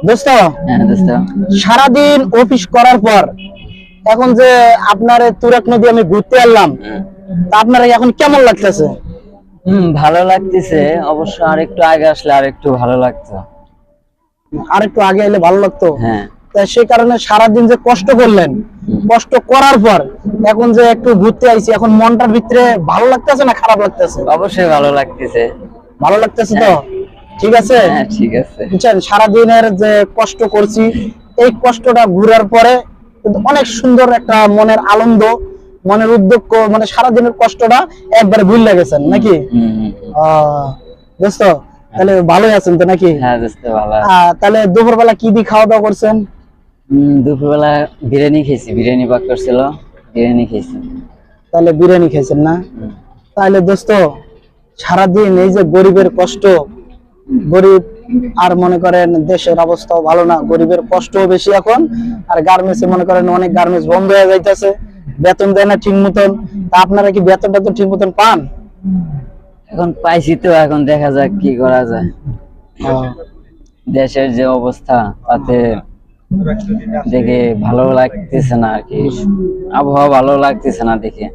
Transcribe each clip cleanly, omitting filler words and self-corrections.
দোস্ত, হ্যাঁ দোস্ত। সারাদিন অফিস করার পর এখন যে আপনার তুরাগ নদী আমি ঘুরতে এলাম, তা আপনার এখন কেমন লাগতেছে? ভালো লাগতেছে অবশ্য, আর একটু আগে আসলে আর একটু ভালো লাগতো। আর একটু আগে এলে ভালো লাগতো। হ্যাঁ। তাই সেই কারণে সারাদিন যে কষ্ট করলেন, কষ্ট করার পর এখন যে একটু ঘুরতে আইছি, এখন মনটার ভিতরে ভালো লাগতেছে না খারাপ লাগতেছে? অবশ্যই ভালো লাগতেছে। ভালো লাগতেছে তো? ঠিক আছে। হ্যাঁ ঠিক আছে। বুঝছেন, সারাদিনের যে কষ্ট করছি, এই কষ্টটা ঘুরার পরে কিন্তু অনেক সুন্দর একটা মনের আনন্দ, মনের উদ্যোগ, মানে সারাদিনের কষ্টটা একবারে ভুলে গেছেন নাকি? দোস্ত, তাহলে ভালোই আছেন তো নাকি? হ্যাঁ দোস্ত ভালো। তাহলে দুপুরবেলা কি দিয়ে খাওয়া দাওয়া করছেন? দুপুরবেলা বিরিয়ানি খেয়েছি, বিরিয়ানি পাক করছিল, বিরিয়ানি খেয়েছি। তাহলে বিরিয়ানি খেয়েছেন না? তাহলে দোস্ত, সারাদিন এই যে গরিবের কষ্ট, গরিব আর মনে করেন দেশের অবস্থাও ভালো না, গরিবের কষ্টও বেশি এখন। আর গার্মেন্টসে মনে করেন অনেক গার্মেন্টস বন্ধ হয়ে যাইতেছে, বেতন দেয় না ঠিক মতন। তা আপনারা কি বেতনটা তো ঠিক মতন পান? এখন পাইছি তো, এখন দেখা যাক কি করা যায়। দেশের যে অবস্থা তাতে দেখে ভালো লাগতেছে না আর কি, আবহাওয়া ভালো লাগতেছে না দেখে।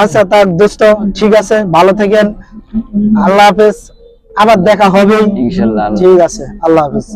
আচ্ছা তা দোস্ত, ঠিক আছে, ভালো থাকেন, আল্লাহ হাফেজ, আবার দেখা হবে ইনশাল্লাহ। ঠিক আছে, আল্লাহ হাফেজ।